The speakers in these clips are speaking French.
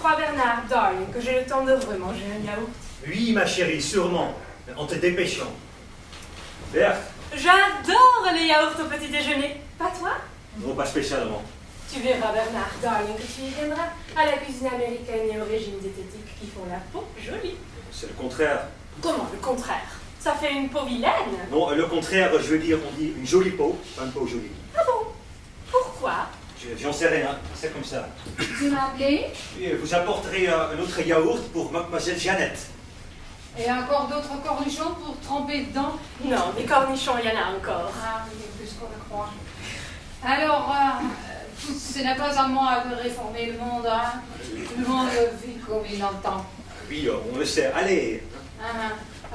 crois, Bernard, darling, que j'ai le temps de remanger un yaourt? Oui, ma chérie, sûrement. En te dépêchant. Berthe? J'adore les yaourts au petit déjeuner. Pas toi? Non, pas spécialement. Tu verras, Bernard, darling, que tu y viendras à la cuisine américaine et aux régimes diététiques qui font la peau jolie. C'est le contraire. Comment le contraire? Ça fait une peau vilaine. Non, le contraire, je veux dire, on dit une jolie peau, pas une peau jolie. Ah bon? Pourquoi? J'en sais rien, c'est comme ça. Tu m'as appelé? Et vous apporterez un autre yaourt pour mademoiselle Jeannette. Et encore d'autres cornichons pour tremper dedans? Non, des cornichons, il y en a encore. Ah oui, plus qu'on le croit. Alors, ce n'est pas à moi de réformer le monde, hein. Le monde vit comme il l'entend. Oui, on le sait. Allez.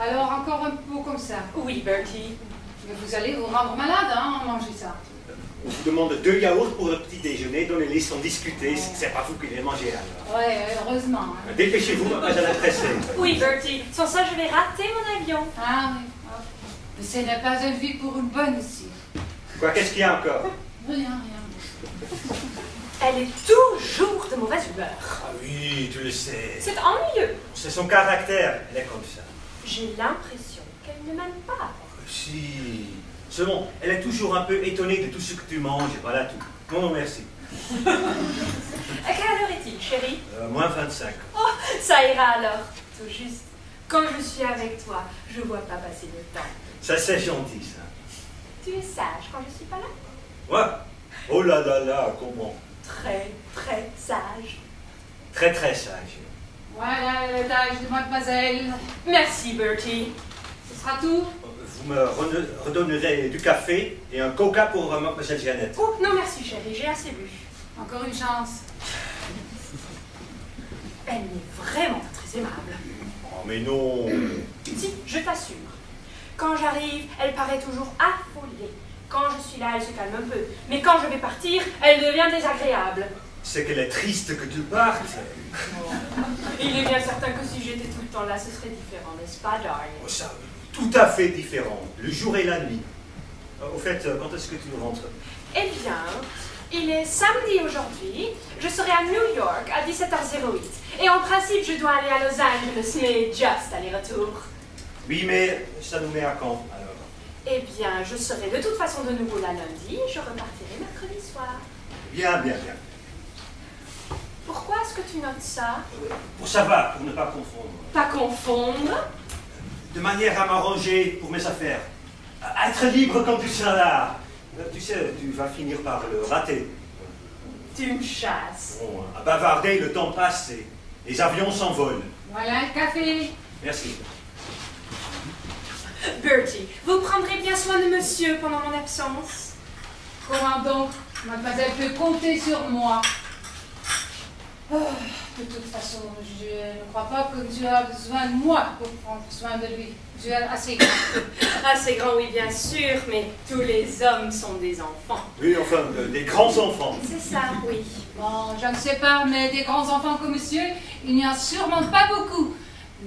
Alors, encore un pot comme ça. Oui, Bertie. Mais vous allez vous rendre malade, hein, en manger ça. On vous demande 2 yaourts pour le petit déjeuner, donnez-les sans discuter, c'est pas vous qui les mangez alors. Ouais, heureusement. Hein. Dépêchez-vous, mademoiselle la pressée. Oui, Bertie. Sans ça, je vais rater mon avion. Ah oui, ok. Mais ce n'est pas une vie pour une bonne ici. Quoi, qu'est-ce qu'il y a encore? Rien. Elle est toujours de mauvaise humeur. Ah oui, tu le sais. C'est ennuyeux. C'est son caractère, elle est comme ça. J'ai l'impression qu'elle ne m'aime pas. Si. Seulement, elle est toujours un peu étonnée de tout ce que tu manges, et voilà tout. Non, merci. À quelle heure est-il, chérie? Moins 25. Oh, ça ira alors. Tout juste. Quand je suis avec toi, je vois pas passer le temps. Ça, c'est gentil, ça. Tu es sage quand je suis pas là? Quoi? Oh là là là, comment? Très, très sage. Très très sage. Voilà l'étage de mademoiselle. Merci, Bertie. Ce sera tout? Vous me redonnerez du café et un coca pour mademoiselle Jeannette. Oh, non merci, chérie, j'ai assez bu. Encore une chance. Elle n'est vraiment pas très aimable. Oh, mais non. Si, je t'assure. Quand j'arrive, elle paraît toujours affolée. Quand je suis là, elle se calme un peu. Mais quand je vais partir, elle devient désagréable. C'est qu'elle est triste que tu partes. Il est bien certain que si j'étais tout le temps là, ce serait différent, n'est-ce pas, darling? Oh, ça, tout à fait différent. Le jour et la nuit. Au fait, quand est-ce que tu rentres? Eh bien, il est samedi aujourd'hui. Je serai à New York à 17h08. Et en principe, je dois aller à Los Angeles, mais just aller-retour. Oui, mais ça nous met à quand, alors? Eh bien, je serai de toute façon de nouveau là lundi. Je repartirai mercredi soir. Bien. Pourquoi est-ce que tu notes ça? Pour savoir, pour ne pas confondre. Pas confondre. De manière à m'arranger pour mes affaires. À être libre quand tu seras là. Tu sais, tu vas finir par le rater. Tu me chasses. Bon, à bavarder, le temps passe et les avions s'envolent. Voilà le café. Merci. Bertie, vous prendrez bien soin de monsieur pendant mon absence. Comment donc? Mademoiselle peut compter sur moi. Oh, de toute façon, je ne crois pas que tu as besoin de moi pour prendre soin de lui. Tu es assez grand. Assez grand, oui, bien sûr, mais tous les hommes sont des enfants. Oui, enfin, des grands-enfants. C'est ça, oui. Bon, je ne sais pas, mais des grands enfants comme monsieur, il n'y a sûrement pas beaucoup.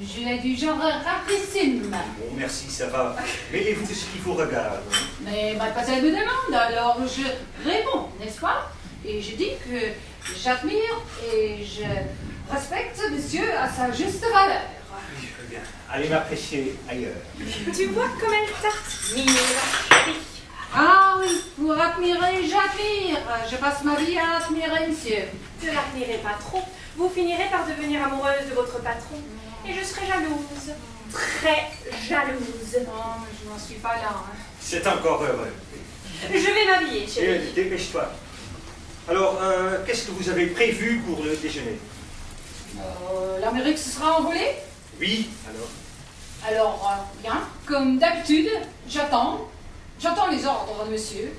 Je l'ai du genre rapissime. Bon, merci, ça va. Mêlez-vous de ce qui vous regarde. Mais mademoiselle me demande, alors je réponds, n'est-ce pas? Et je dis que j'admire et je respecte monsieur à sa juste valeur. Oui, bien. Allez m'apprécier ailleurs. Tu vois comme elle t'admire, chérie. Ah oui, pour admirer, j'admire. Je passe ma vie à admirer monsieur. Ne l'admirez pas trop. Vous finirez par devenir amoureuse de votre patron. Et je serai jalouse. Très jalouse. Non, mais je n'en suis pas là. Hein. C'est encore heureux. Je vais m'habiller, chérie. Dépêche-toi. Alors, qu'est-ce que vous avez prévu pour le déjeuner? L'Amérique se sera envolée? Oui, alors? Alors, bien, comme d'habitude, j'attends les ordres de monsieur.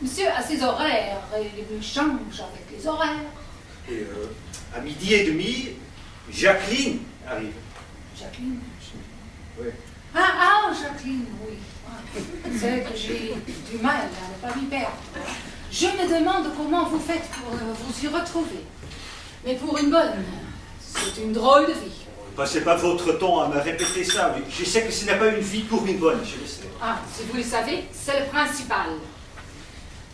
Monsieur a ses horaires et il change avec les horaires. Et à 12h30, Jacqueline arrive. Jacqueline? Oui. Jacqueline, oui. C'est que j'ai du mal à ne pas m'y perdre. Je me demande comment vous faites pour vous y retrouver. Mais pour une bonne, c'est une drôle de vie. Passez pas votre temps à me répéter ça. Mais je sais que ce n'est pas une vie pour une bonne, je le sais. Ah, si vous le savez, c'est le principal.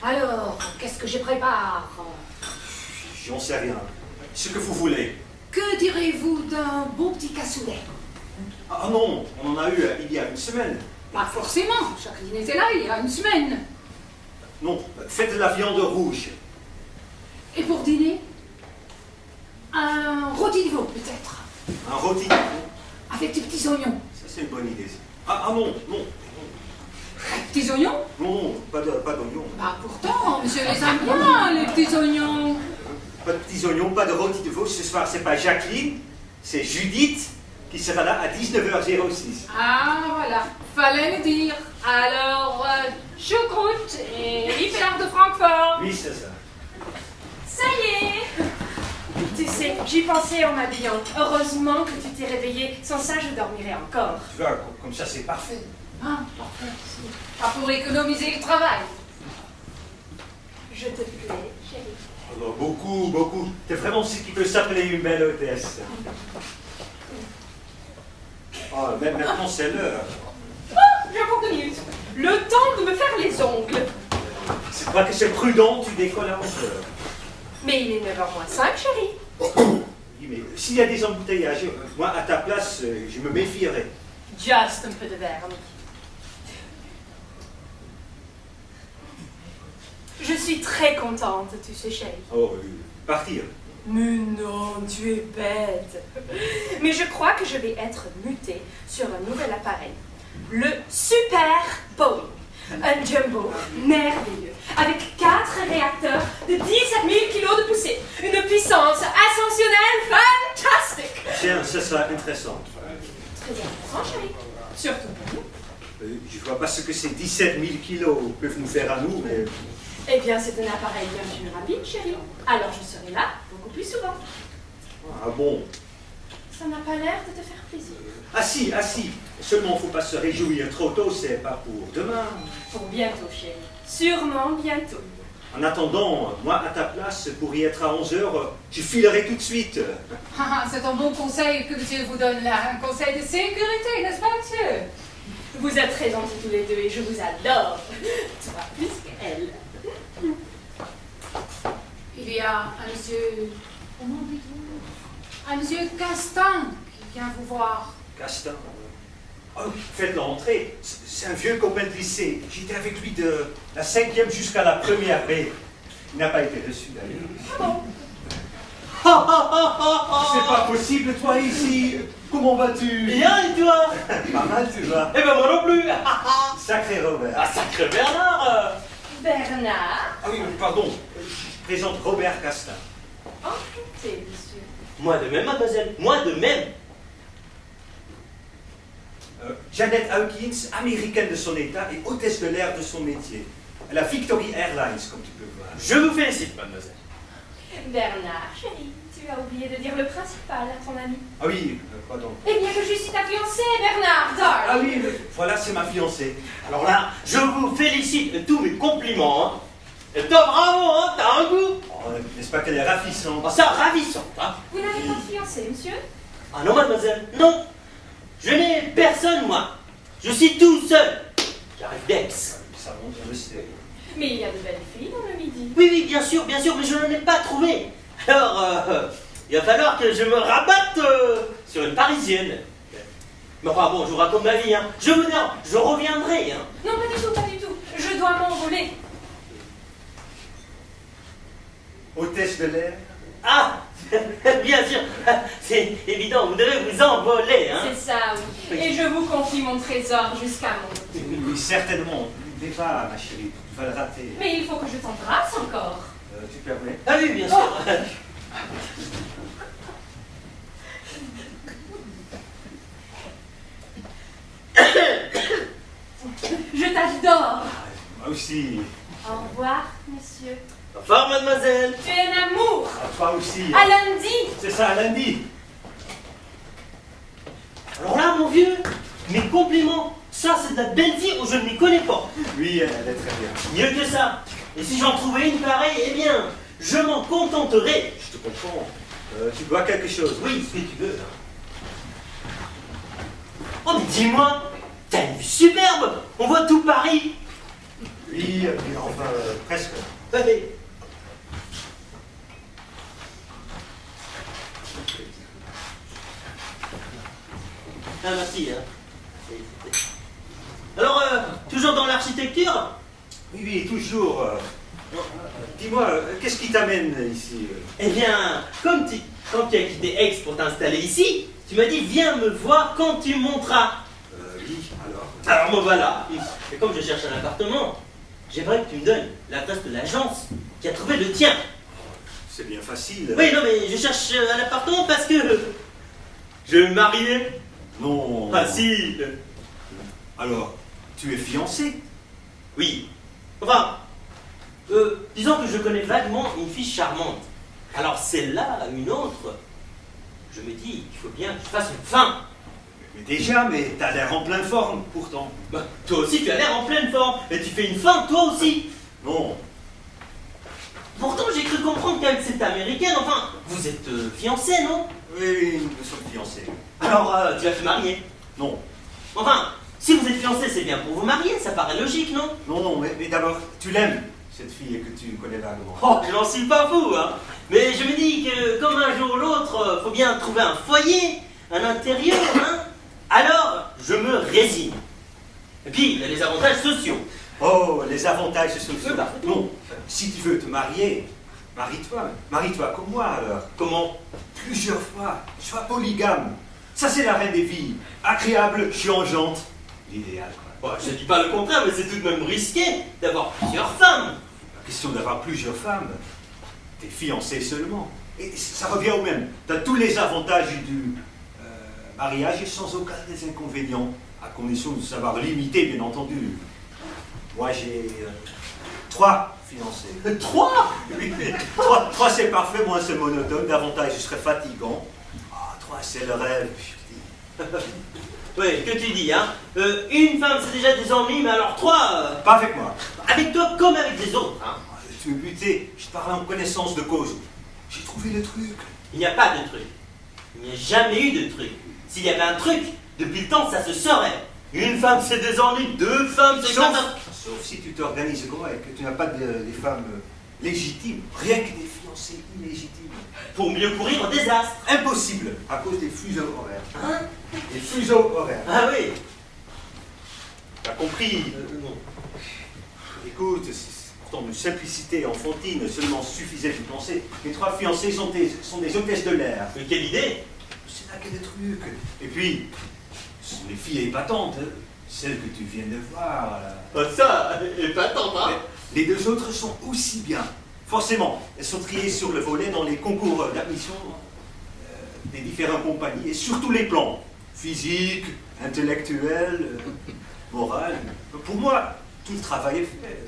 Alors, qu'est-ce que je prépare? J'en sais rien. Ce que vous voulez. Que direz-vous d'un beau petit cassoulet? Ah non, on en a eu il y a une semaine. Pas forcément, Jacqueline était là il y a une semaine. Non, faites de la viande rouge. Et pour dîner? Un rôti de veau, peut-être. Un rôti. Avec des petits oignons. Ça, c'est une bonne idée. Ah non, non. Petits oignons? Non, pas d'oignons. Bah pourtant, monsieur les aime bien, les petits oignons. Pas de petits oignons, pas de rôti de veau. Ce soir, c'est pas Jacqueline, c'est Judith qui sera là à 19h06. Ah voilà, fallait le dire. Alors, choucroute et hyper de Francfort. Oui, c'est ça. Ça y est. Tu sais, j'y pensais en m'habillant. Heureusement que tu t'es réveillée. Sans ça, je dormirais encore. Tu vois, comme ça, c'est parfait. Ah, parfait. Pas pour économiser le travail. Je te plais, chérie. Alors, beaucoup, beaucoup. C'est vraiment ce qui peut s'appeler une belle hôtesse. Oh, même maintenant, c'est l'heure. Oh, j'ai encore 2 minutes. Le temps de me faire les ongles. C'est pas que c'est prudent, tu décolles à 11h. Mais il est 9h moins 5, chérie. Oui, mais s'il y a des embouteillages, moi, à ta place, je me méfierais. Just un peu de verre. Je suis très contente, tu sais, chérie. Oh, partir. Mais non, tu es bête. Mais je crois que je vais être mutée sur un nouvel appareil. Le Super Boeing. Un jumbo merveilleux, avec 4 réacteurs de 17 000 kg de poussée. Une puissance ascensionnelle fantastique. Tiens, ça sera intéressant. Très intéressant, chérie. Surtout pour nous. Je vois pas ce que ces 17 000 kilos peuvent nous faire à nous, mais... Eh bien, c'est un appareil bien plus rapide, chérie. Alors je serai là beaucoup plus souvent. Ah bon? Ça n'a pas l'air de te faire plaisir. Ah si, ah si. Seulement, faut pas se réjouir trop tôt, c'est pas pour demain. Pour bientôt, chérie. Sûrement bientôt. En attendant, moi, à ta place, pour y être à 11h, je filerai tout de suite. Ah, c'est un bon conseil que monsieur vous donne là. Un conseil de sécurité, n'est-ce pas, monsieur? Vous êtes très gentils tous les deux et je vous adore. Toi plus qu'elle. Il y a un monsieur... Comment dites-vous? Un monsieur Castan qui vient vous voir. Castin. Oh, faites l'entrée. C'est un vieux copain de lycée. J'étais avec lui de la 5e jusqu'à la 1re B. Il n'a pas été reçu d'ailleurs. C'est pas possible, toi ici. Comment vas-tu? Bien, et toi? Pas mal, tu vas. Eh ben moi non plus. Sacré Robert. Ah, sacré Bernard. Bernard. Ah oui, pardon. Je présente Robert Castin. Enchanté, monsieur. Moi de même, mademoiselle. Moi de même. Janet Hawkins, américaine de son état et hôtesse de l'air de son métier. Elle a Victory Airlines, comme tu peux voir. Je vous félicite, mademoiselle. Bernard, chérie, tu as oublié de dire le principal à ton ami. Ah oui, quoi donc? Eh bien que je suis ta fiancée, Bernard, darling. Ah oui, voilà, c'est ma fiancée. Alors là, je vous félicite de tous mes compliments. Hein. Et toi, bravo, hein, t'as un goût. Oh, n'est-ce pas qu'elle est ravissante? Ah, ça, ravissant. Hein. Vous n'avez pas de fiancée, monsieur? Ah non, mademoiselle, non. Je n'ai personne, moi. Je suis tout seul. J'arrive d'Aix. Ça monte, on le sait. Mais il y a de belles filles dans le midi. Oui, oui, bien sûr, mais je n'en ai pas trouvé. Alors, il va falloir que je me rabatte sur une parisienne. Mais enfin bon, je vous raconte ma vie, hein. Je reviendrai, hein. Non, pas du tout, pas du tout. Je dois m'envoler. Hôtesse de l'air? Ah, bien sûr, c'est évident, vous devez vous envoler, hein. C'est ça, oui. Et je vous confie mon trésor jusqu'à mon... Oui, certainement. Débat, ma chérie, tu vas le rater. Mais il faut que je t'embrasse encore. Tu permets? Ah oui, bien sûr. Je t'adore. Moi aussi. Au revoir, monsieur. Au revoir, mademoiselle. Tu es un amour. À toi aussi. À lundi. C'est ça, à lundi. Alors là, mon vieux, mes compliments, ça c'est de la belle vie où je ne m'y connais pas. Oui, elle est très bien. Mieux que ça. Et si j'en trouvais une pareille, eh bien, je m'en contenterai. Je te comprends. Tu bois quelque chose? Oui, ce que tu veux. Oh, mais dis-moi, t'as une vue superbe. On voit tout Paris. Oui, enfin, presque. Allez. Ah, merci. Hein. Alors, toujours dans l'architecture? Oui, oui, toujours. Dis-moi, qu'est-ce qui t'amène ici? Eh bien, quand tu as quitté Aix pour t'installer ici, tu m'as dit viens me voir quand tu monteras. Oui, alors. Alors me voilà. Et comme je cherche un appartement, j'aimerais que tu me donnes l'adresse de l'agence qui a trouvé le tien. C'est bien facile. Oui, non, mais je cherche un appartement parce que je vais me marier. Non. Facile. Alors, tu es fiancé? Oui. Enfin, disons que je connais vaguement une fille charmante. Alors celle-là, une autre, je me dis qu'il faut bien que je fasse une fin. Mais déjà, mais t'as l'air en pleine forme, pourtant. Bah, toi aussi, tu as l'air en pleine forme. Et tu fais une fin, toi aussi. Non. Pourtant, j'ai cru comprendre qu'avec cette américaine, enfin, vous êtes fiancés, non? Oui, nous sommes fiancés. Alors, tu vas te marier? Non. Enfin, si vous êtes fiancés, c'est bien pour vous marier, ça paraît logique, non? Non, non, mais d'abord, tu l'aimes, cette fille que tu connais vaguement. Oh, je n'en suis pas fou, hein. Mais je me dis que, comme un jour ou l'autre, faut bien trouver un foyer, un intérieur, hein. Alors, je me résigne. Et puis, il y a les avantages sociaux. Oh, les avantages sociaux. Oui, parfaitement. Non, si tu veux te marier, marie-toi. Marie-toi comme moi, alors. Comment? Plusieurs fois. Sois polygame. Ça, c'est la reine des filles. Agréable, changeante. L'idéal, quoi. Bon, je ne dis pas le contraire, mais c'est tout de même risqué d'avoir plusieurs femmes. La question d'avoir plusieurs femmes. T'es fiancé seulement. Et ça revient au même. T'as tous les avantages du mariage et sans aucun des inconvénients. À condition de savoir limiter, bien entendu. Moi, j'ai 3 fiancés. 3? Oui, 3 c'est parfait, moins c'est monotone. Davantage, ce serait fatigant. 3 c'est le rêve. Oui, que tu dis, hein? Une femme, c'est déjà des ennuis, mais alors 3... Pas avec moi. Avec toi comme avec les autres, hein? Tu es buté, je te parle en connaissance de cause. J'ai trouvé le truc. Il n'y a pas de truc. Il n'y a jamais eu de truc. S'il y avait un truc, depuis le temps, ça se saurait. Une femme, c'est des ennuis. 2 femmes, c'est Sauf, comme un... sauf si tu t'organises comment et que tu n'as pas des femmes légitimes. Rien que des fiancés illégitimes. Pour mieux courir au désastre. Impossible, à cause des fuseaux horaires. Hein? Les fuseaux horaires. Ah oui. T'as compris? Non. Écoute, c'est pourtant une simplicité enfantine seulement suffisait de penser. Mes 3 fiancés sont des hôtesses de l'air. Mais quelle idée? C'est là qu'il y a des trucs. Et puis, ce sont des filles épatantes, hein. Celles que tu viens de voir. Là. Ça, épatant, hein? Mais les 2 autres sont aussi bien. Forcément, elles sont triées sur le volet dans les concours d'admission des différentes compagnies, et sur tous les plans. Physique, intellectuel, moral. Pour moi, tout le travail est fait.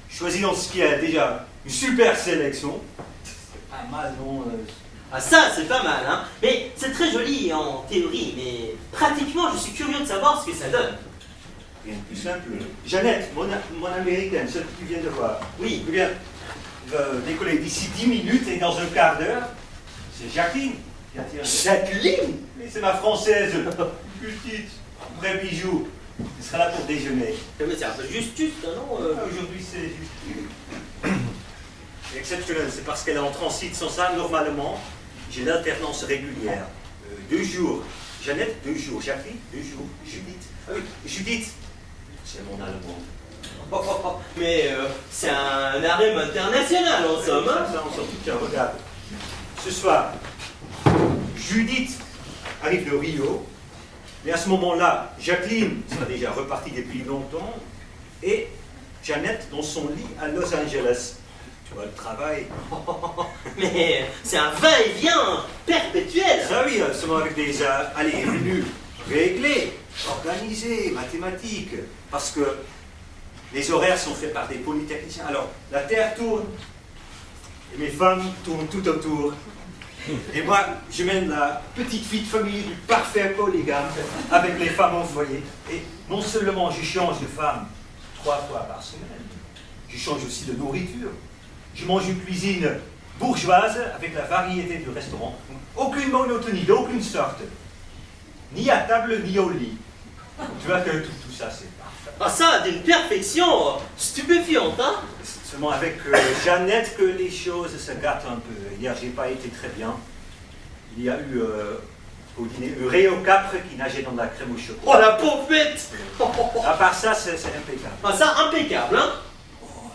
Choisissons ce qui a déjà une super sélection. C'est pas mal, non? Ah ça, c'est pas mal, hein? Mais c'est très joli en théorie, mais pratiquement, je suis curieux de savoir ce que ça donne. Rien de plus simple. Jeannette, mon américaine, celle que tu viens de voir. Oui. Eh bien, va décoller d'ici 10 minutes et dans un quart d'heure, c'est Jacqueline qui attire. Jacqueline? Mais c'est ma française, petite, vrai bijou. Elle sera là pour déjeuner. Mais c'est un peu juste, non? Aujourd'hui, c'est juste. C'est exceptionnel, c'est parce qu'elle est en transit. Sans ça, normalement, j'ai l'alternance régulière. 2 jours. Jeannette, 2 jours. Jacqueline, 2 jours. Judith. Ah oui, Judith, c'est mon allemand. Mais c'est un harem international en somme. Hein? Ça, en somme. Tiens, regarde. Ce soir, Judith arrive de Rio. Et à ce moment-là, Jacqueline sera déjà repartie depuis longtemps. Et Jeannette dans son lit à Los Angeles. Tu vois le travail. Mais c'est un va-et-vient perpétuel. Ça oui, seulement avec des allées et venues réglées, organisées, mathématiques. Parce que les horaires sont faits par des polytechniciens. Alors, la Terre tourne, et mes femmes tournent tout autour. Et moi, je mène la petite vie de famille du parfait polygame avec les femmes au foyer. Et non seulement je change de femme 3 fois par semaine, je change aussi de nourriture. Je mange une cuisine bourgeoise avec la variété du restaurant. Aucune monotonie, d'aucune sorte. Ni à table, ni au lit. Tu vois que tout ça, c'est parfait. Ah ça, d'une perfection stupéfiante, hein? C'est seulement avec Jeannette que les choses se gâtent un peu. Hier, j'ai pas été très bien. Il y a eu au dîner. Un Réo Capre qui nageait dans de la crème au chocolat. Oh la pauvre bête. À part ça, c'est impeccable. Ah, ça, impeccable, hein. Oh,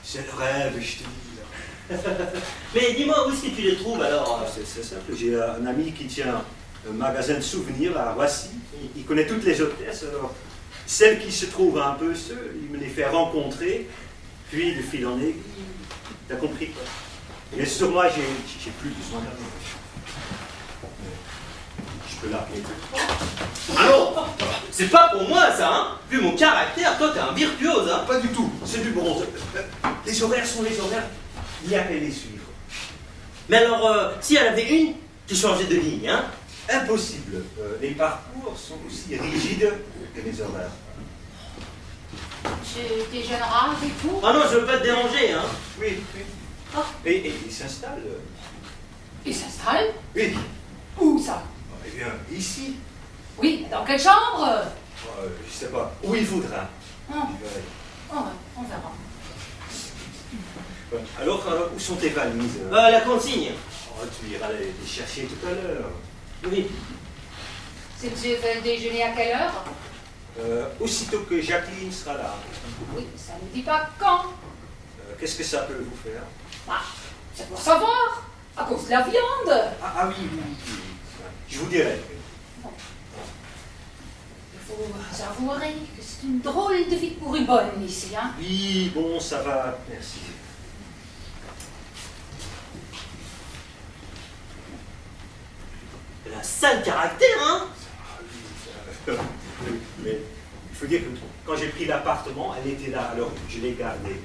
c'est le rêve, je te dis. Là. Mais dis-moi, où est-ce que tu les trouves alors? C'est simple, j'ai un ami qui tient un magasin de souvenirs à Roissy. Il connaît toutes les hôtesses. Alors, celles qui se trouvent un peu seules, il me les fait rencontrer. Puis, de fil en aiguille, t'as compris quoi. Mais sur moi, j'ai plus besoin d'argent. Je peux l'appeler. Alors, c'est pas pour moi ça, hein. Vu mon caractère, toi t'es un virtuose, hein. Pas du tout, c'est du bronze. Les horaires sont les horaires, il n'y a qu'à les suivre. Mais alors, si elle avait une, tu changeais de ligne, hein. Impossible. Les parcours sont aussi rigides que les horaires. Tu déjeuneras avec vous? Ah non, je veux pas te déranger, hein. Oui, oui. Oh. Et il s'installe. Il s'installe? Oui. Où ça? Eh bien, ici. Oui, mais dans quelle chambre? Je sais pas. Où il voudra. Oh. Oh, on verra. Alors, où sont tes valises? La consigne. Oh, tu iras les chercher tout à l'heure. Oui. Si tu veux déjeuner à quelle heure? Aussitôt que Jacqueline sera là. Oui, ça ne dit pas quand. Qu'est-ce que ça peut vous faire? Ah, c'est pour savoir. À cause de la viande. Ah oui, oui, oui. Je vous dirai. Il faut avouer que c'est une drôle de vie pour une bonne ici, hein. Oui, bon, ça va. Merci. Elle a un sale caractère, hein. Mais il faut dire que quand j'ai pris l'appartement, elle était là, alors je l'ai gardée.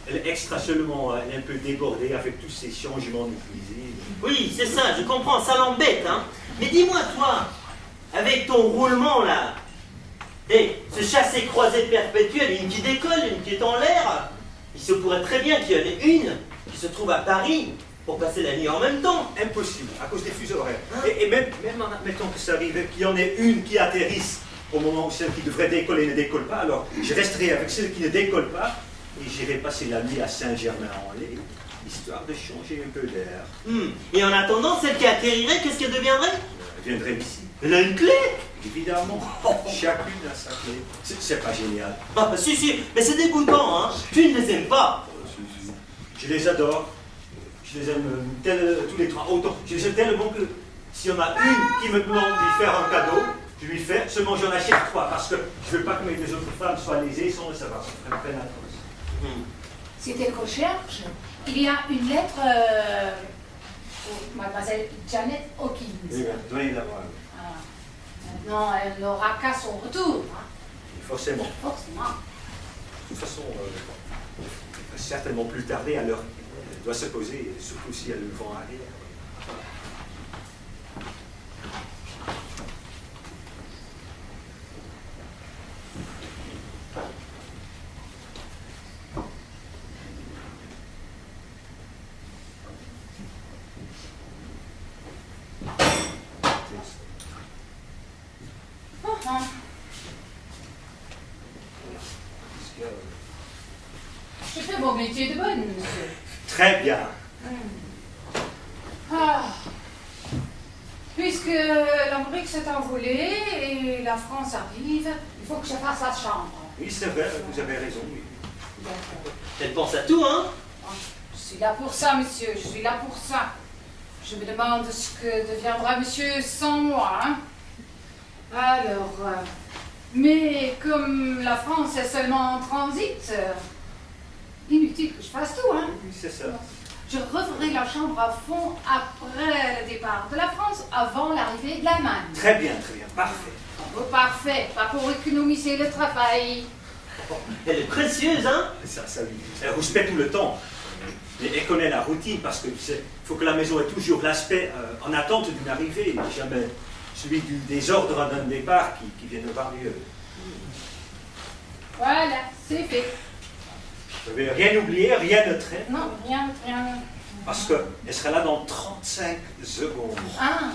Elle est extra seulement, elle est un peu débordée avec tous ces changements de cuisine. Oui, c'est ça, je comprends, ça l'embête, hein. Mais dis-moi, toi, avec ton roulement, là, ce chassé-croisé perpétuel, une qui décolle, une qui est en l'air, il se pourrait très bien qu'il y en ait une qui se trouve à Paris pour passer la nuit en même temps. Impossible, à cause des fuseaux horaires. Et même en admettant que ça arrive, qu'il y en ait une qui atterrisse au moment où celle qui devrait décoller ne décolle pas, alors je resterai avec celle qui ne décolle pas et j'irai passer la nuit à Saint-Germain-en-Laye, histoire de changer un peu d'air. Et en attendant, celle qui atterrirait, qu'est-ce qu'elle deviendrait? Elle viendrait ici. Elle a une clé. Évidemment, chacune a sa clé. C'est pas génial. Ah, si, mais c'est dégoûtant, hein. Tu ne les aimes pas. Je les adore. Je les aime tous les trois. Autant. Je les aime tellement que s'il y en a une qui me demande de lui faire un cadeau, je lui fais, seulement j'en achète trois, parce que je ne veux pas que mes deux autres femmes soient lésées sans le savoir. Ça ferait une peine atroce. C'est elle qu'on cherche. Il y a une lettre pour mademoiselle Janet Hawkins. Oui, donnez-la moi. Maintenant, elle n'aura qu'à son retour. Hein. Forcément. Forcément. De toute façon, elle va certainement plus tarder, alors elle doit se poser, surtout si elle le vent arrière. Je fais mon métier de bonne, monsieur. Très bien. Ah. Puisque l'Amérique s'est envolée et la France arrive, il faut que je fasse la chambre. Oui, c'est vrai, vous avez raison. Oui. Elle pense à tout, hein. Je suis là pour ça, monsieur, je suis là pour ça. Je me demande ce que deviendra monsieur sans moi, hein. Alors, mais comme la France est seulement en transit, inutile que je fasse tout, hein. Oui, c'est ça. Je referai la chambre à fond après le départ de la France, avant l'arrivée de l'Allemagne. Très bien, parfait. Oh, parfait, pas pour économiser le travail. Elle est précieuse, hein. Ça lui. Elle rouspète tout le temps. Et elle connaît la routine parce que faut que la maison ait toujours l'aspect en attente d'une arrivée, jamais celui du désordre d'un départ qui vient de banlieue. Voilà, c'est fait. Je ne vais rien oublier, rien ne traîne. Non, rien. Parce qu'elle sera là dans 35 secondes. Ah,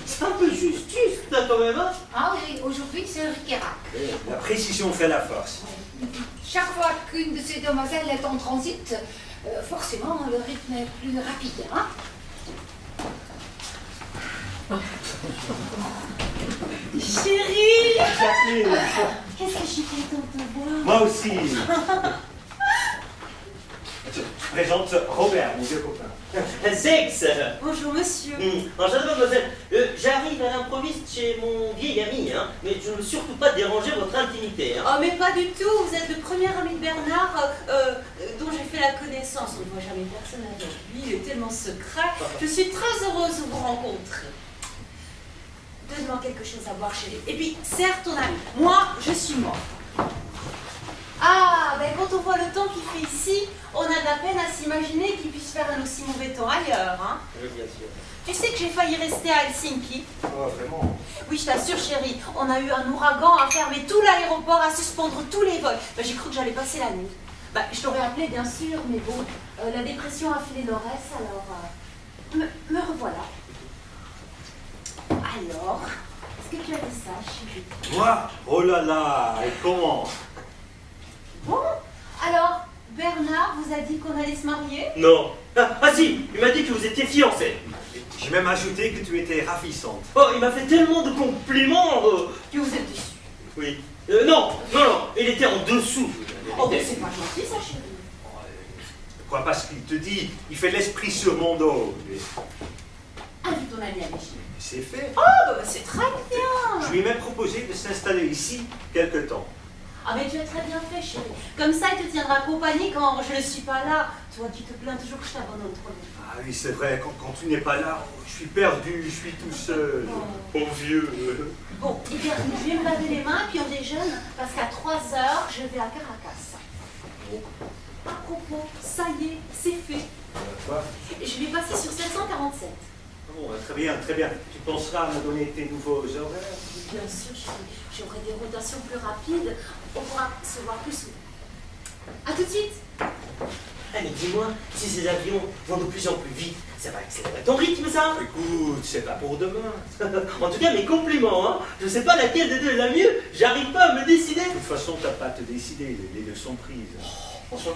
C'est un peu juste, là, quand même, hein. ah oui, aujourd'hui c'est Riquera. La précision fait la force. Chaque fois qu'une de ces demoiselles est en transit, forcément le rythme est plus rapide, hein. Chérie! Jacqueline, Qu'est-ce que je suis contente de te voir. moi aussi. Je te présente Robert, mon vieux copain. Sexe. Bonjour monsieur. Enchanté, mademoiselle. J'arrive à l'improviste chez mon vieil ami, hein, mais je ne veux surtout pas déranger votre intimité. Hein. Oh mais pas du tout, vous êtes le premier ami de Bernard dont j'ai fait la connaissance. On ne voit jamais personne avec lui, il est tellement secret. Je suis très heureuse de vous rencontrer. Donne-moi quelque chose à boire, chérie. Et puis, serre ton ami. Moi, je suis mort. Ah, ben quand on voit le temps qu'il fait ici, on a de la peine à s'imaginer qu'il puisse faire un aussi mauvais temps ailleurs, hein. Oui, bien sûr. Tu sais que j'ai failli rester à Helsinki. Oh, vraiment? Oui, je t'assure, chérie, on a eu un ouragan à fermer tout l'aéroport, à suspendre tous les vols. Ben, j'ai cru que j'allais passer la nuit. Ben, je t'aurais appelé, bien sûr, mais bon, la dépression a filé l'oresse, alors me revoilà. Alors, est-ce que tu as dit ça, chérie? Moi? Oh là là, et comment? Bon, alors, Bernard vous a dit qu'on allait se marier? Non. Ah si, il m'a dit que vous étiez fiancés. J'ai même ajouté que tu étais ravissante. Oh, il m'a fait tellement de compliments. Que vous êtes déçus. Oui. Non, il était en dessous. Oh, ben c'est pas gentil, ça, chérie. Quoi, parce qu'il te dit, il fait l'esprit sur mon dos. Invite ton ami à Michel. C'est fait. Oh, ben c'est très bien. Je lui ai même proposé de s'installer ici quelque temps. Ah, mais tu as très bien fait, chérie. Comme ça, il te tiendra compagnie quand je ne suis pas là. Toi qui te plains toujours que je t'abandonne trop longtemps. Ah oui, c'est vrai, quand tu n'es pas là, je suis perdu, je suis tout seul. Bon vieux. Bon, eh bien, je vais me laver les mains, puis on déjeune, parce qu'à 3 heures, je vais à Caracas. À propos, ça y est, c'est fait. Quoi? Je vais passer sur 747. Bon, très bien, très bien. Tu penseras à me donner tes nouveaux horaires? Bien sûr, chérie, j'aurai des rotations plus rapides. On pourra se voir plus souvent. À tout de suite. Eh, mais dis-moi, si ces avions vont de plus en plus vite, ça va accélérer ton rythme, ça? Écoute, c'est pas pour demain. En tout cas, mes compliments, hein. Je sais pas laquelle des deux est la mieux, j'arrive pas à me décider. De toute façon, t'as pas à te décider, les deux sont prises. Bonsoir.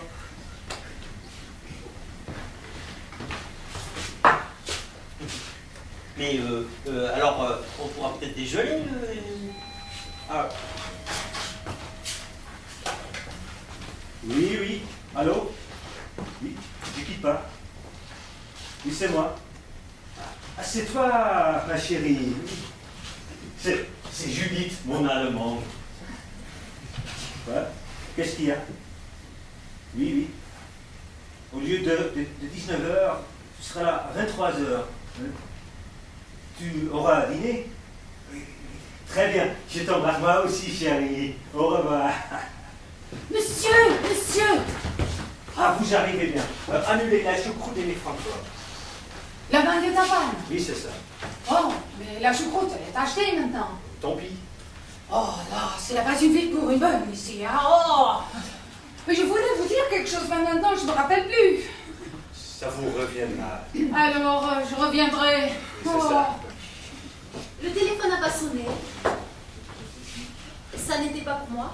Mais alors, on pourra peut-être déjeuner. Ah. Oui, oui. Allô? Oui, je quitte pas. Oui, c'est moi. Ah, c'est toi, ma chérie. C'est Judith, mon allemande. Quoi? Qu'est-ce qu'il y a? Oui, oui. Au lieu de 19h, tu seras là à 23h. Tu auras dîné? Oui. Très bien. Je t'embrasse moi aussi, chérie. Au revoir. Monsieur! Ah, vous arrivez bien. Annulez la choucroute et les Francfort. La bague de ta panne. Oui, c'est ça. Oh, mais la choucroute, elle est achetée maintenant. Tant pis. Oh là, c'est la pas une vie pour une bonne ici, hein. Oh! Mais je voulais vous dire quelque chose, mais maintenant je me rappelle plus. Ça vous reviendra. Alors, je reviendrai. Oui, c'est ça. Le téléphone n'a pas sonné. Ça n'était pas pour moi.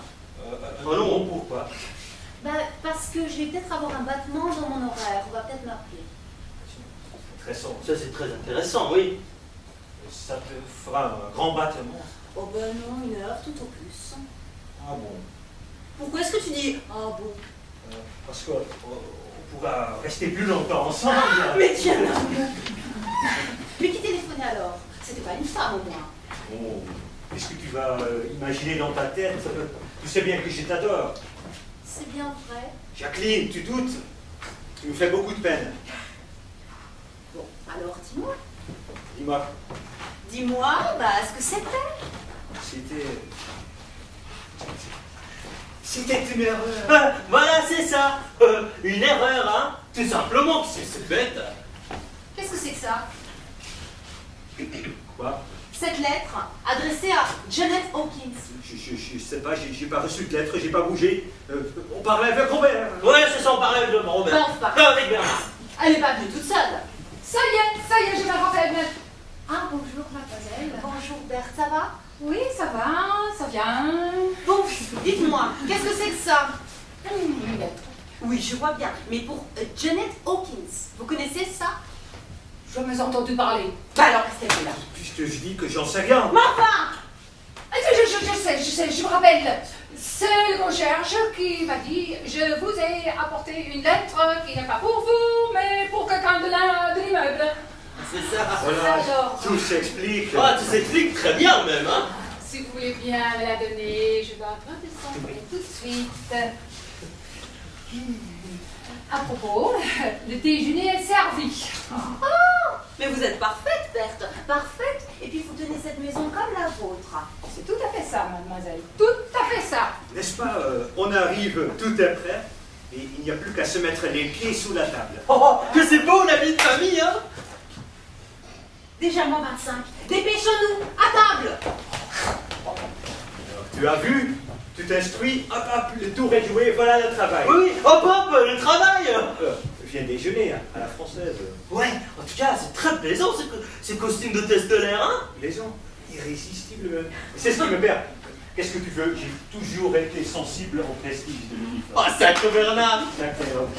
Oh non. Pourquoi? Ben, parce que je vais peut-être avoir un battement dans mon horaire. On va peut-être m'appeler. Très sombre. Ça, c'est très intéressant, oui. Ça te fera un grand battement. Oh ben non, 1 heure tout au plus. Ah bon? Pourquoi est-ce que tu dis « Ah bon » Parce qu'on pourra rester plus longtemps ensemble. Mais tiens là. Mais qui téléphonait alors? C'était pas une femme au moins. Oh, qu'est-ce que tu vas imaginer dans ta tête? Tu sais bien que je t'adore. C'est bien vrai. Jacqueline, tu doutes? Tu me fais beaucoup de peine. Bon, alors dis-moi. Dis-moi, Dis-moi, bah, ce que c'était. C'était une erreur. Ah, voilà, c'est ça. Une erreur, hein. Tout simplement, c'est bête. Qu'est-ce que c'est que ça? Quoi? Cette lettre adressée à Janet Hawkins. Je sais pas, j'ai pas reçu de lettre, j'ai pas bougé. On parlait avec Robert. Ouais, c'est ça, on parlait avec Robert. Ben, enfin. Non, avec Bernard. Elle n'est pas venue toute seule. Ça y est, je me rappelle. Ah, bonjour, mademoiselle. Bonjour Berthe, ça va? Oui, ça va, ça vient. Bon, dites-moi, qu'est-ce que c'est que ça? Une lettre. Oui, je vois bien, mais pour Janet Hawkins, vous connaissez ça? jamais entendu parler. Bah alors, restez là. Puisque je dis que j'en sais rien. Mais enfin, je sais, je me rappelle. C'est le concierge qui m'a dit, je vous ai apporté une lettre qui n'est pas pour vous, mais pour quelqu'un de l'immeuble. C'est ça. Voilà, Alors. tout s'explique. Ah, tu s'expliques très bien même, hein. Si vous voulez bien me la donner, je dois redescendre tout de suite. À propos, le déjeuner est servi. Oh, mais vous êtes parfaite, Berthe, parfaite. Et puis vous tenez cette maison comme la vôtre. C'est tout à fait ça, mademoiselle. Tout à fait ça. N'est-ce pas, on arrive, tout est prêt, et il n'y a plus qu'à se mettre les pieds sous la table. Oh, que c'est beau la vie de famille, hein. Déjà moins 25. Dépêchons-nous, à table. Alors, tu as vu, tu t'instruis, hop hop, le tour est joué, voilà le travail. Oui, hop hop, le travail. Je viens déjeuner à la française. Ouais, en tout cas, c'est très plaisant ce costume de test de l'air, hein. Plaisant, irrésistible même. C'est ce qui me perd. Qu'est-ce que tu veux? J'ai toujours été sensible au prestige de l'uniforme. Oh, sacré Bernard. Sacré homme.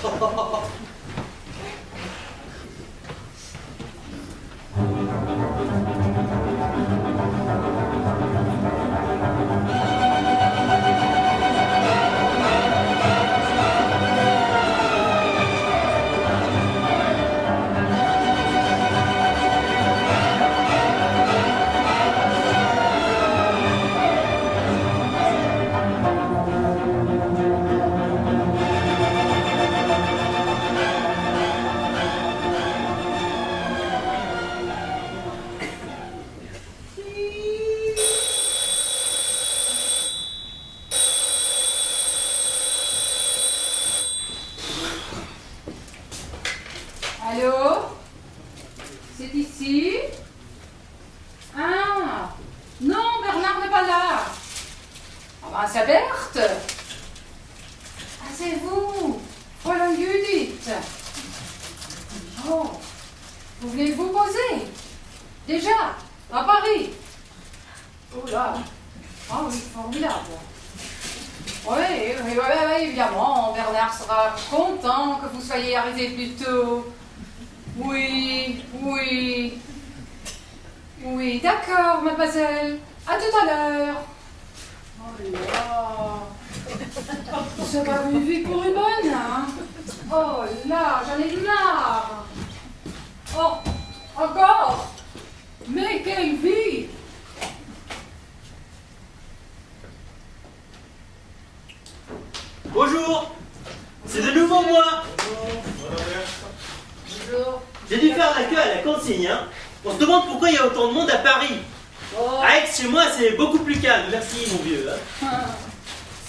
Allô? C'est ici? Ah! Non, Bernard n'est pas là. Ah ben, c'est Berthe. Ah, c'est vous, Fräulein Judith. Oh, vous venez vous poser? Déjà, à Paris? Oh là! Ah oui, formidable. Oui, évidemment, Bernard sera content que vous soyez arrivé plus tôt. Oui, d'accord, mademoiselle. À tout à l'heure. Oh là, c'est pas une vie pour une bonne, hein? Oh là, j'en ai marre. Oh, encore? Mais quelle vie! Bonjour, c'est de nouveau moi. Bonjour. J'ai dû faire la queue à la consigne, hein. On se demande pourquoi il y a autant de monde à Paris. Oh. À Aix, chez moi, c'est beaucoup plus calme. Merci, mon vieux. Hein.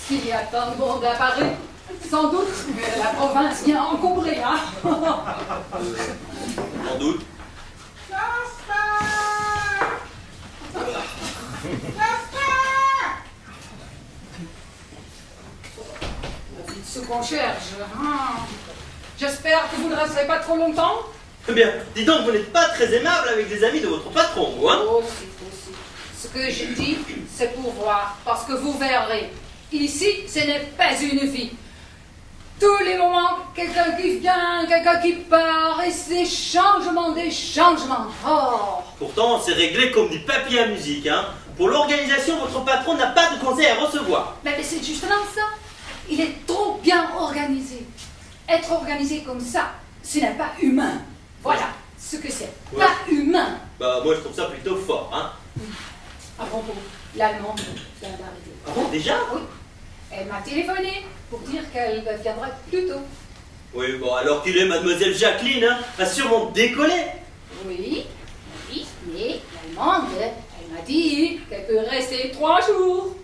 S'il y a tant de monde à Paris, sans doute que la province vient encombrer, hein? Sans doute. Ce concierge, hein? J'espère que vous ne resterez pas trop longtemps. Eh bien, dis donc, vous n'êtes pas très aimable avec des amis de votre patron, vous, hein. Oh, c'est. Ce que je dis, c'est pour voir, parce que vous verrez. Ici, ce n'est pas une vie. Tous les moments, quelqu'un qui vient, quelqu'un qui part, et des changements, des changements. Oh! Pourtant, c'est réglé comme du papier à musique, hein. Pour l'organisation, votre patron n'a pas de conseil à recevoir. Mais c'est justement ça. Il est trop bien organisé. Être organisé comme ça, ce n'est pas humain. Voilà ce que c'est. Ouais. Pas humain. Bah, moi, je trouve ça plutôt fort, hein. À propos, l'Allemande vient d'arriver. Ah bon, déjà? Oui. Elle m'a téléphoné pour dire qu'elle viendrait plus tôt. Oui, bon, alors qu'il est mademoiselle Jacqueline, hein, a sûrement décollé. Oui, mais l'Allemande, elle m'a dit qu'elle peut rester 3 jours.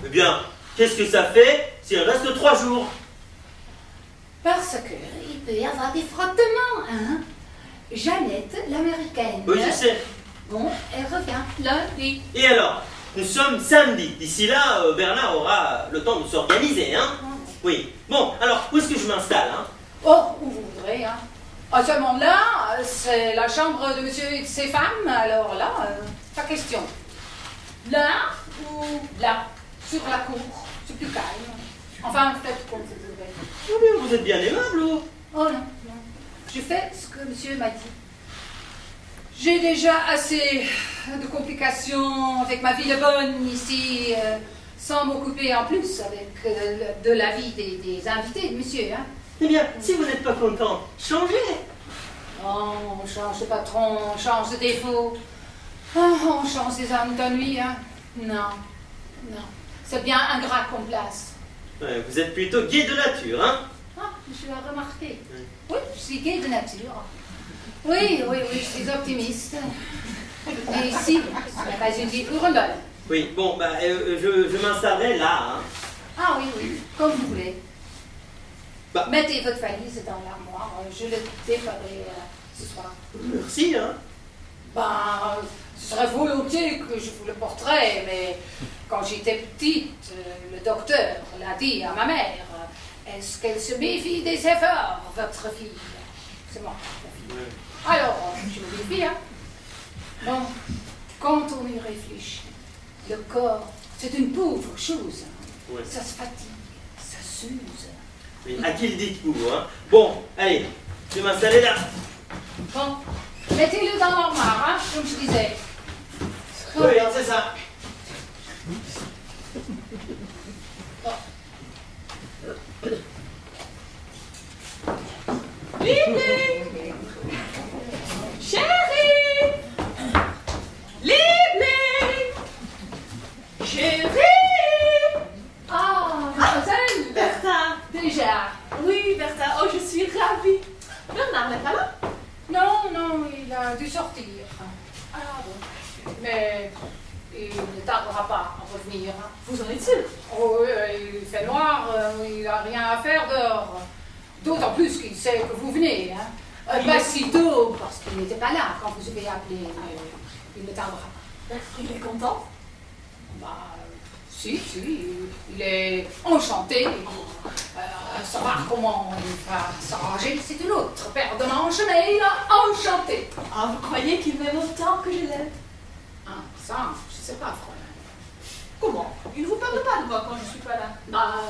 Eh bien, qu'est-ce que ça fait si elle reste 3 jours? Parce qu'il peut y avoir des frottements, hein. Jeannette, l'américaine. Oui, je sais. Bon, elle revient lundi. Et alors? Nous sommes samedi. D'ici là, Bernard aura le temps de s'organiser, hein. Oui. Bon, alors, où est-ce que je m'installe, hein? Oh, où vous voudrez, hein. À ce moment-là, c'est la chambre de monsieur et de ses femmes, alors là, pas question. Là ou là, sur la cour, c'est plus calme. Enfin, faites comme vous voudrez. Oh bien, vous êtes bien aimable, vous. Oh non, non. je fais ce que monsieur m'a dit. J'ai déjà assez de complications avec ma vie de bonne ici, sans m'occuper en plus avec de la vie des invités de monsieur. Hein. Eh bien, si vous n'êtes pas content, changez. Oh, on change de patron, on change de défaut. Oh, on change des âmes d'ennui. Hein. Non, non. C'est bien ingrat qu'on place. Ouais, vous êtes plutôt gai de nature, hein? Ah, je l'ai remarqué. Oui, je suis gai de nature. Oui, je suis optimiste. Mais ici, ce n'est pas une vie pour un bol. Oui, bon, bah, je m'installerai là, hein. Ah oui, comme vous voulez. Bah. Mettez votre valise dans l'armoire, je le déferai ce soir. Merci, hein. Ben, ce serait volontiers que je vous le porterais, mais quand j'étais petite, le docteur l'a dit à ma mère. Est-ce qu'elle se méfie des efforts, votre fille? C'est moi, ma fille. Ouais. Alors, je me méfie, hein. Bon, quand on y réfléchit, le corps, c'est une pauvre chose. Ouais. Ça se fatigue, ça s'use. Mais à qui le dites-vous, hein? Bon, allez, je vais m'installer là. Bon, mettez-le dans l'armoire, hein, comme je disais. Oui, c'est ça. Liebling! Chérie! Liebling! Chérie! Ah, mademoiselle! Bertha! Déjà. Oui, Bertha, oh, je suis ravie. Bernard n'est pas là? Non, il a dû sortir. Ah bon. Mais il ne tardera pas à revenir. Hein. Vous en êtes sûr? Oh, il fait noir, il n'a rien à faire dehors. D'autant plus qu'il sait que vous venez. Hein. Pas si tôt, parce qu'il n'était pas là quand vous avez appelé. Mais il ne tardera pas. Il est content? Bah, si, il est enchanté. Savoir comment il va s'arranger, c'est une autre paire de manches, mais il est enchanté. Ah, vous croyez qu'il m'aime autant que je l'aime? Ah, ça, je ne sais pas, Fräulein. Comment? Il ne vous parle pas de moi quand je ne suis pas là? Bah,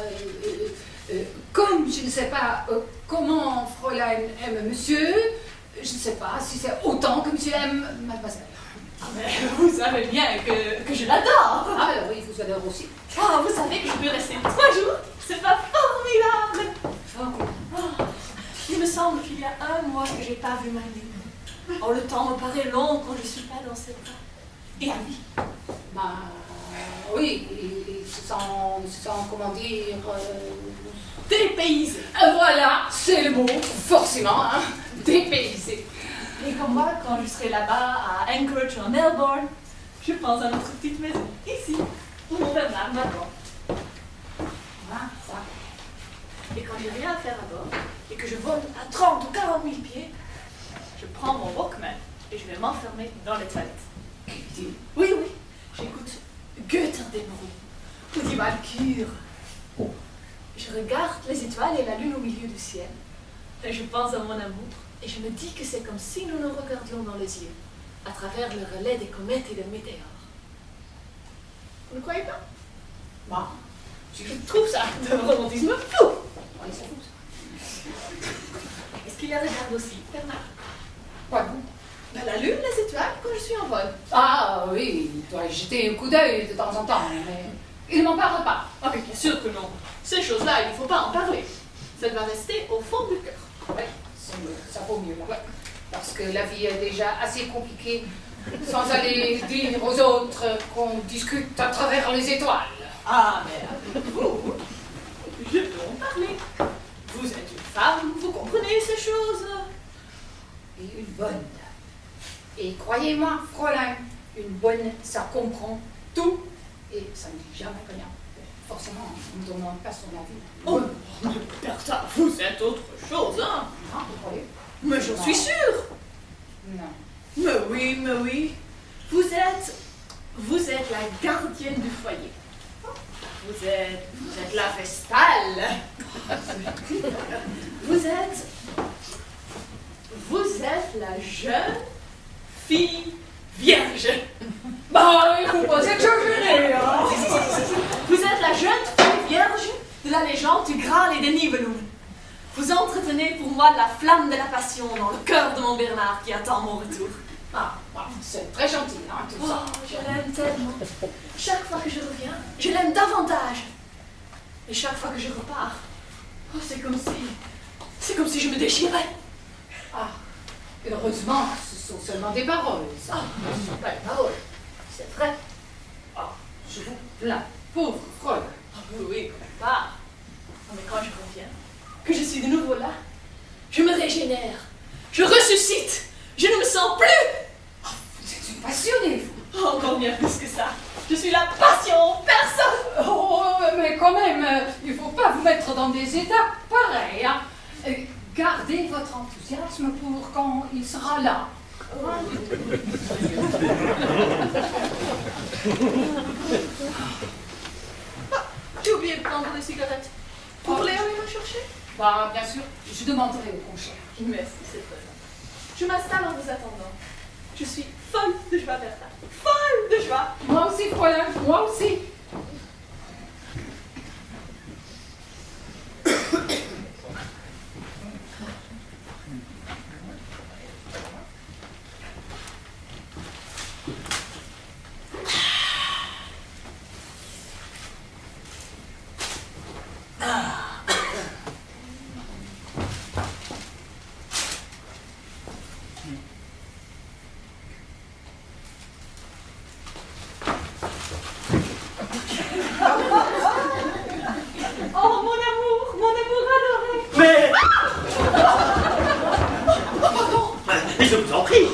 comme je ne sais pas comment Fräulein aime monsieur, je ne sais pas si c'est autant que monsieur aime mademoiselle. Ah, mais vous savez bien que je l'adore! Ah, alors oui, vous adore aussi. Ah, vous savez que je peux rester 3 jours? C'est pas formidable! Ah, il me semble qu'il y a 1 mois que j'ai pas vu Mandy. Oh, le temps me paraît long quand je suis pas dans ses bras. Et Annie? Bah, oui, il se sent, comment dire... Dépaysé! Voilà, c'est le mot, forcément, hein, dépaysé. Et comme moi, quand je serai là-bas à Anchorage en Melbourne, je pense à notre petite maison, ici, où mon Bernard m'attend. Ah, ça. Et quand j'ai rien à faire à bord, et que je vole à 30 ou 40 000 pieds, je prends mon Walkman et je vais m'enfermer dans les toilettes. Oui, j'écoute Goethe des bruits, ou die Walküre. Je regarde les étoiles et la lune au milieu du ciel, et je pense à mon amour, et je me dis que c'est comme si nous nous regardions dans les yeux, à travers le relais des comètes et des météores. Vous ne croyez pas? Bah, Je trouve ça de romantisme fou! oui, c'est fou, ça. Est-ce qu'il la regarde aussi, Bernard? Quoi de bon? Ben, la lune, les étoiles, quand je suis en vol. Ah oui, il doit y jeter un coup d'œil de temps en temps, mais il ne m'en parle pas. Ah mais bien sûr que non. Ces choses-là, il ne faut pas en parler. Ça doit rester au fond du cœur. Oui, ça vaut mieux là. Parce que la vie est déjà assez compliquée, sans aller dire aux autres qu'on discute à travers les étoiles. Ah, mais avec vous, je peux en parler. Vous êtes une femme, vous comprenez ces choses. Et une bonne. Et croyez-moi, Fräulein, une bonne, ça comprend tout et ça ne dit jamais rien. Forcément, on ne demande pas son avis. Oh, Bertha, vous êtes autre chose, hein? Ah, vous croyez? Mais j'en suis sûre. Non. Mais oui. Vous êtes la gardienne du foyer. Vous êtes la vestale. Vous êtes la jeune fille vierge. Bah, il faut pas exagérer, hein. Vous êtes la jeune fille vierge de la légende du Graal et des Nibelungen. Vous entretenez pour moi la flamme de la passion dans le cœur de mon Bernard qui attend mon retour. Ah, c'est très gentil, hein, tout ça. Oh, je l'aime tellement. Chaque fois que je reviens, je l'aime davantage. Et chaque fois que je repars, oh, c'est comme si je me déchirais. Ah, heureusement, ce sont seulement des paroles, ça. Ce ne sont pas les paroles, c'est vrai. Ah, je vous plains, pauvre Freud. Ah, oui, quand on part. Mais quand je reviens, que je suis de nouveau là, je me régénère, je ressuscite, je ne me sens plus. Oh, vous êtes une passionnée, vous. Oh, encore bien plus que ça. Je suis la passion en personne. Oh, mais quand même, il ne faut pas vous mettre dans des états pareils, hein. Gardez votre enthousiasme pour quand il sera là. J'ai oublié de prendre des cigarettes. Vous voulez aller me chercher? Bah, bien sûr, je demanderai au concierge. Merci, c'est très bien. Je m'installe en vous attendant. Je suis folle de joie, Bertha. Folle de joie. Moi aussi, Fräulein, moi aussi. Oh, mon amour adoré. Mais je vous en prie.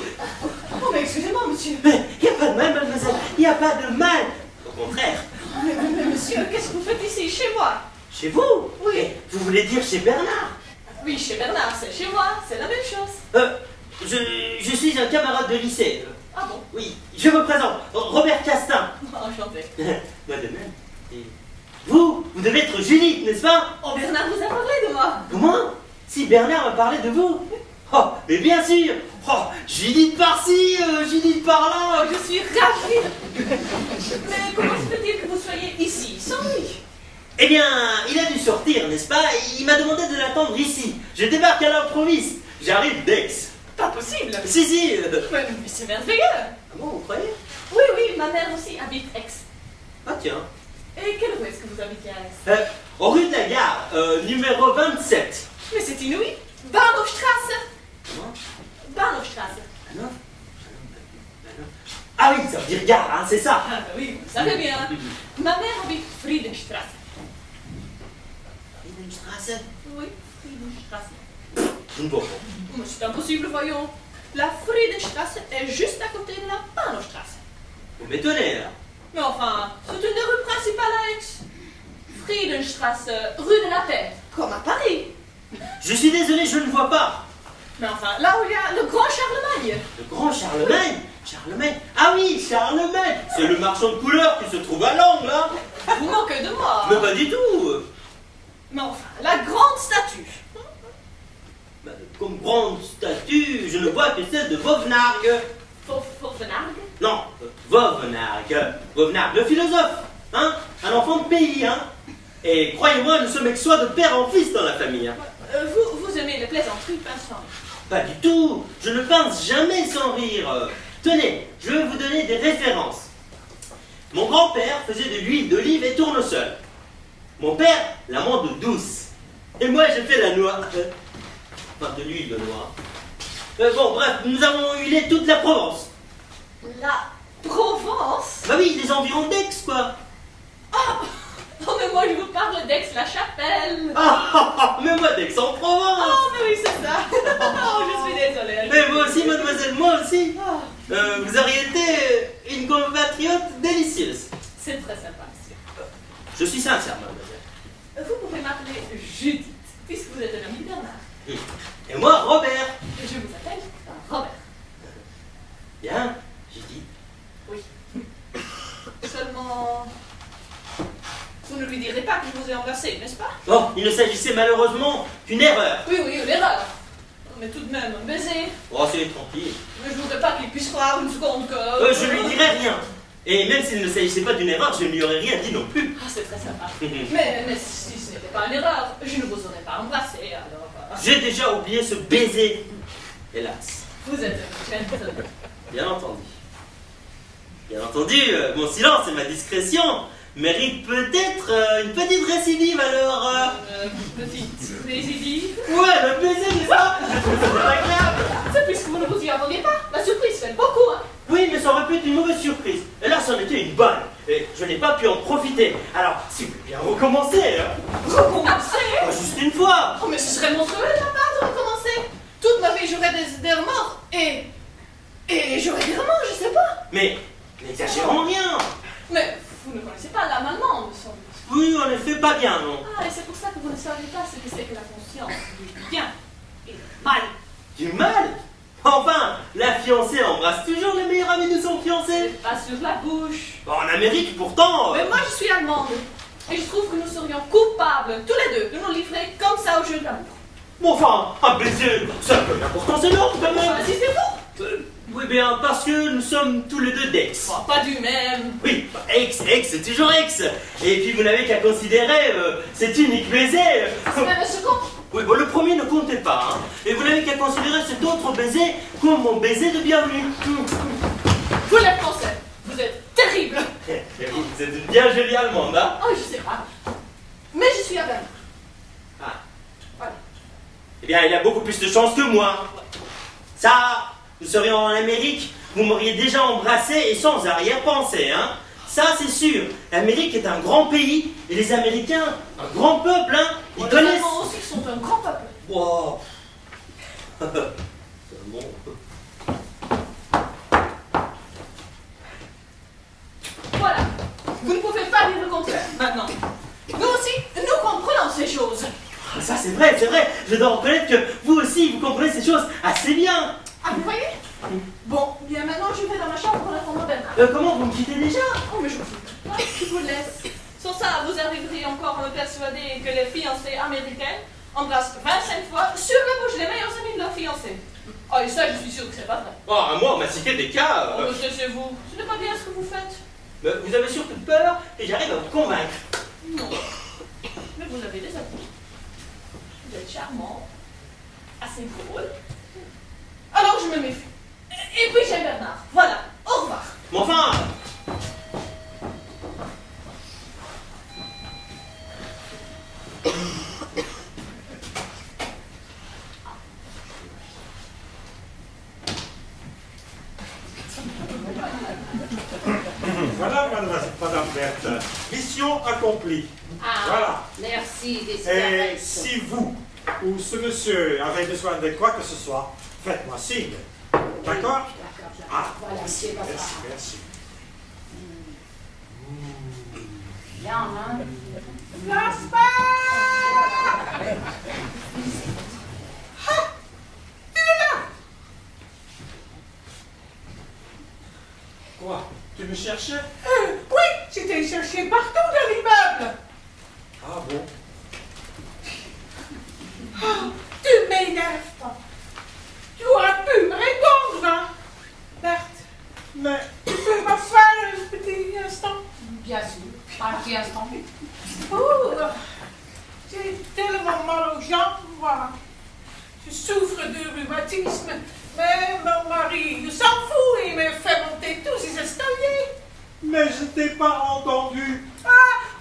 Oh, mais excusez-moi, monsieur. Mais il n'y a pas de mal, mademoiselle. Il n'y a pas de mal. Au contraire. Mais monsieur, qu'est-ce que vous faites ici, chez moi? Chez vous? Oui. Et vous voulez dire chez Bernard? Oui, chez Bernard, c'est chez moi, c'est la même chose. Je suis un camarade de lycée. Ah bon? Oui, je me présente. Robert Castin. Enchanté. Moi de même. Et vous devez être Judith, n'est-ce pas? Oh, Bernard vous a parlé de moi. Comment? Si Bernard m'a parlé de vous. Oh, mais bien sûr. Oh, Judith par-ci, Judith par-là. Oh, je suis ravie. Mais comment se fait-il que vous soyez ici, sans lui? Eh bien, il a dû sortir, n'est-ce pas? Il m'a demandé de l'attendre ici. Je débarque à l'improviste. J'arrive d'Aix. Pas possible. Si. Mais c'est merveilleux. Ah bon, vous croyez? Oui, oui, ma mère aussi habite Aix. Ah tiens. Et quelle rue est-ce que vous habitez à Aix? Rue de la Gare, numéro 27. Mais c'est inouï. Bahnhofstrasse. Comment? Bahnhofstrasse. Ah oui, ça veut dire gare, hein, c'est ça. Ah bah oui, vous savez bien. Ma mère habite Friedenstrasse. Friedenstrasse? Oui, Friedenstrasse. Je ne vois pas. Mais c'est impossible, voyons. La Friedenstrasse est juste à côté de la Bahnhofstrasse. Vous m'étonnez, là. Mais enfin, c'est une des rues principales à Aix. Friedenstrasse, rue de la Paix, comme à Paris. Je suis désolé, je ne vois pas. Mais enfin, là où il y a le grand Charlemagne. Le grand Charlemagne? Charlemagne? Ah oui, Charlemagne. C'est le marchand de couleurs qui se trouve à Langres, là. Vous moquez de moi. Mais pas du tout. Mais enfin, la grande statue. Bah, comme grande statue, je ne vois que celle de Vauvenargues. Vauvenargues? Non, Vauvenargues. Vauvenargues, le philosophe. Hein? Un enfant de pays, hein? Et croyez-moi, nous sommes ex-soi de père en fils dans la famille. Hein? Vous aimez les plaisanteries, Vincent? Pas du tout. Je ne pince jamais sans rire. Tenez, je vais vous donner des références. Mon grand-père faisait de l'huile d'olive et tournesol. Mon père, l'amande douce. Et moi, j'ai fait la noix. Enfin, de l'huile de noix. Bon, bref, nous avons huilé toute la Provence. La Provence? Bah oui, les environs d'Aix, quoi. Oh, mais moi, je vous parle d'Aix-la-Chapelle. Mais moi, d'Aix-en-Provence. Oh, mais oui, c'est ça. Oh, je suis désolée. Mais moi aussi, mademoiselle, moi aussi. Oh, Vous auriez été une compatriote délicieuse. c'est très sympa, monsieur. Je suis sincère, mademoiselle. Vous pouvez m'appeler Judith, puisque vous êtes un ami de Bernard. Et moi, Robert. Je vous appelle Robert. Bien, j'ai dit. Oui. Seulement... Vous ne lui direz pas que je vous ai embrassé, n'est-ce pas? Oh, il ne s'agissait malheureusement qu'une erreur. Oui, oui, l'erreur. Mais tout de même, un baiser. Oh, c'est tranquille. Mais je ne voudrais pas qu'il puisse croire une seconde que... Je lui dirai rien. Et même s'il ne s'agissait pas d'une erreur, je ne lui aurais rien dit non plus. Ah, c'est très sympa. Mais si ce n'était pas une erreur, je ne vous aurais pas embrassé, alors... J'ai déjà oublié ce baiser. Hélas. Vous êtes un gentleman. Bien entendu. Bien entendu, mon silence et ma discrétion méritent peut-être une petite récidive, alors... Petite récidive. Ouais, le baiser, n'est-ce pas? Je trouve ça très agréable. C'est puisque vous ne vous y attendiez pas. La surprise fait beaucoup, hein. Oui, mais ça aurait pu être une mauvaise surprise. Et là, c'en était une bonne. Et je n'ai pas pu en profiter. Alors, si vous voulez bien recommencer, hein. Recommencer? Juste une fois. Oh, mais ce serait monstrueux de ma part de recommencer. Toute ma vie, j'aurais des remords. Et j'aurais des remords, je sais pas. Mais n'exagérons rien. Mais vous ne connaissez pas l'âme allemande, me semble. Oui, en effet, pas bien, non. Ah, et c'est pour ça que vous ne savez pas ce que c'est que la conscience du bien et du mal. Du mal. Enfin, la fiancée embrasse toujours le meilleur ami de son fiancé. Pas sur la bouche. En Amérique, pourtant... Mais moi, je suis allemande. Et je trouve que nous serions coupables, tous les deux, de nous livrer comme ça au jeu de l'amour. Bon, enfin, un baiser, ça a une importance énorme, quand même. Si c'est vous. Oui, bien, parce que nous sommes tous les deux d'Aix. Oh, pas du même. Oui, bah, Aix, c'est toujours Aix. Et puis, vous n'avez qu'à considérer cet unique baiser. C'est même un second. Oui, bon, le premier ne comptait pas, hein. Et vous n'avez qu'à considérer cet autre baiser comme mon baiser de bienvenue. Vous les Français, vous êtes terribles. Et vous êtes une bien jolie Allemande, hein. Oh, je sais pas. Mais je suis à Berlin. Ah. Voilà. Eh bien, il a beaucoup plus de chance que moi. Ça, nous serions en Amérique, vous m'auriez déjà embrassé et sans arrière-pensée, hein. Ça, c'est sûr. L'Amérique est un grand pays et les Américains, un grand peuple, hein. Ils Les connaissent... Allemands aussi sont un grand peuple. Wow. Bon. Voilà. Vous ne pouvez pas dire le contraire maintenant. Nous aussi, nous comprenons ces choses. Ah, ça, c'est vrai, c'est vrai. Je dois reconnaître que vous aussi, vous comprenez ces choses assez bien. Ah, vous voyez? Bon, bien maintenant, je vais dans ma chambre en attendant Bernard. Comment vous me quittez déjà? Oh, mais je vous laisse. Sans ça, vous arriverez encore à me persuader que les fiancées américaines embrassent 25 fois sur la bouche les meilleurs amis de leur fiancé. Oh, et ça, je suis sûr que c'est pas vrai. Oh, à moi, on m'a cité des cas. Oh, mais c'est vous. Ce n'est pas bien ce que vous faites. Mais vous avez surtout peur et j'arrive à vous convaincre. Non. Mais vous avez des amis. Vous êtes charmant. Assez drôle. Alors, je me méfie. Et puis, j'aime Bernard. Voilà. Au revoir. Mais enfin... Voilà, Madame Berthe, mission accomplie. Ah, Voilà. merci des Et cigarettes. si vous ou ce monsieur avez besoin de quoi que ce soit, faites-moi signe. D'accord? D'accord. Ah, Voilà, c'est pas merci, ça. merci. Bien, hein? Quoi? Tu me cherchais? Oui, j'étais cherché partout dans l'immeuble. Ah bon? Oh, tu m'énerves pas. Tu aurais pu me répondre, hein? Berthe, Mais tu peux m'asseoir un petit instant? Bien sûr. Un petit instant. Oh, j'ai tellement mal aux jambes, moi. Je souffre de rhumatisme, mais mon mari il s'en fout et me fait monter tous ses escaliers. mais je t'ai pas entendu. Ah,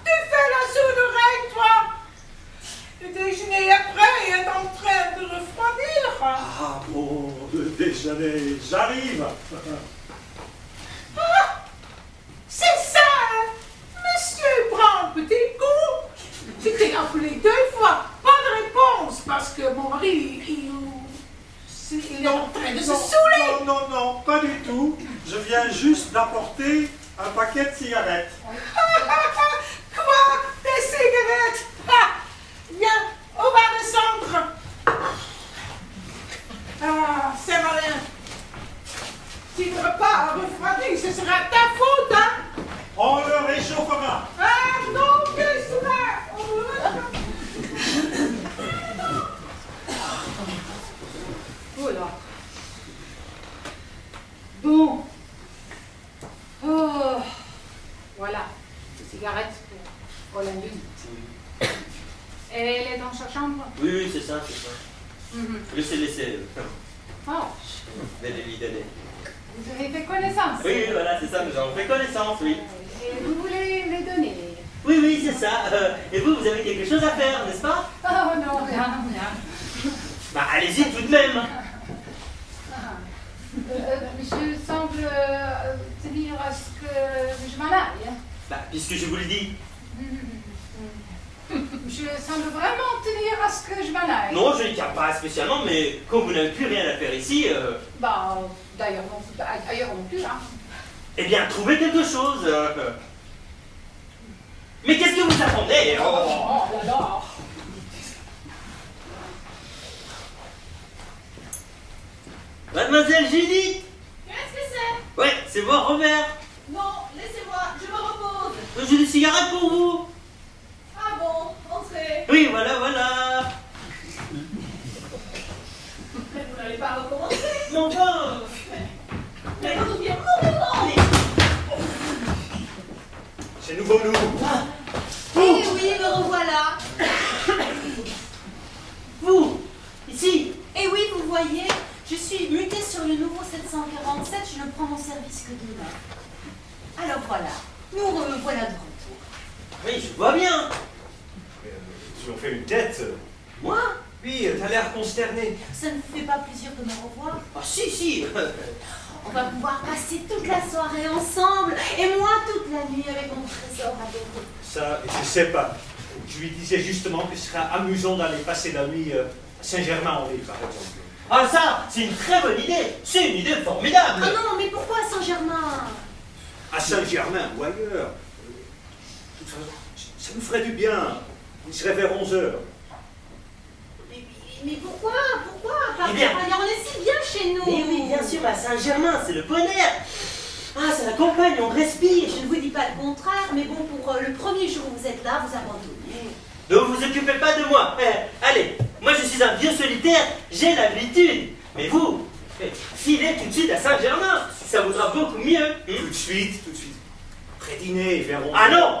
tu fais la sourde oreille, toi. Le déjeuner après est en train de refroidir. Ah bon, le déjeuner, j'arrive. Ah, c'est ça, hein? Monsieur prend un petit coup. J'étais appelé 2 fois, pas de réponse, parce que mon mari, il est en train de se saouler. Non, non, non, pas du tout. Je viens juste d'apporter un paquet de cigarettes. Quoi? Des cigarettes? Ah, viens, on va descendre. Ah, c'est malin. Si le repas a refroidi, ce sera ta faute, hein? On le réchauffera. Ah, non, que cela. Voilà. Bon. Oh. Voilà. Des cigarettes pour la nuit. Elle est dans sa chambre? Oui, c'est ça, c'est ça. Laissez. Oh, Donnez-lui, donnez. vous avez fait connaissance. Oui, voilà, c'est ça, nous avons fait connaissance, oui. Et vous voulez les donner? Oui, c'est ça. Et vous avez quelque chose à faire, n'est-ce pas? Oh non, rien. Bah, allez-y tout de même. Je semble tenir à ce que je m'en aille. Bah, puisque je vous le dis. Je semble vraiment tenir à ce que je m'en aille. Non, je n'y tiens pas spécialement, mais comme vous n'avez plus rien à faire ici, Bah, d'ailleurs ailleurs non plus, hein. eh bien, trouvez quelque chose. Mais qu'est-ce que vous attendez? Oh là là. Mademoiselle Judith? Qu'est-ce que c'est? Ouais, c'est moi, Robert. Non, laissez-moi, je me repose. J'ai des cigarettes pour vous. Ah bon, entrez. Oui, voilà. Mais vous n'allez pas recommencer. Mon pain. Mais vous bien, non. C'est nouveau nous. Eh oui, me revoilà. Vous, ici. Et oui, vous voyez, je suis mutée sur le nouveau 747, je ne prends mon service que demain. Alors voilà, nous voilà de retour. Oui, je vois bien. Tu en fais une tête. Moi? Oui, t'as l'air consterné. Ça ne vous fait pas plaisir de me revoir? Ah, si. On va pouvoir passer toute la soirée ensemble, et moi toute la nuit avec mon trésor adoré. Ça, je sais pas. Je lui disais justement que ce serait amusant d'aller passer la nuit à Saint-Germain-en-Laye, par exemple. Ah, ça, c'est une très bonne idée. C'est une idée formidable. Ah non, mais pourquoi à Saint-Germain? À Saint-Germain ou ailleurs. De toute façon, ça nous ferait du bien. Il serait vers 11h. Mais pourquoi? Eh bien. On est si bien chez nous. Mais oui, bien sûr, à Saint-Germain, c'est le bonheur. Ah, c'est la campagne, on respire. Je ne vous dis pas le contraire, mais bon, pour le premier jour où vous êtes là, vous abandonnez. Ne vous occupez pas de moi. Allez, moi je suis un vieux solitaire, j'ai l'habitude. Mais vous, filez tout de suite à Saint-Germain, ça vaudra beaucoup mieux. Tout de suite. Après dîner, vers 11h. Ah non,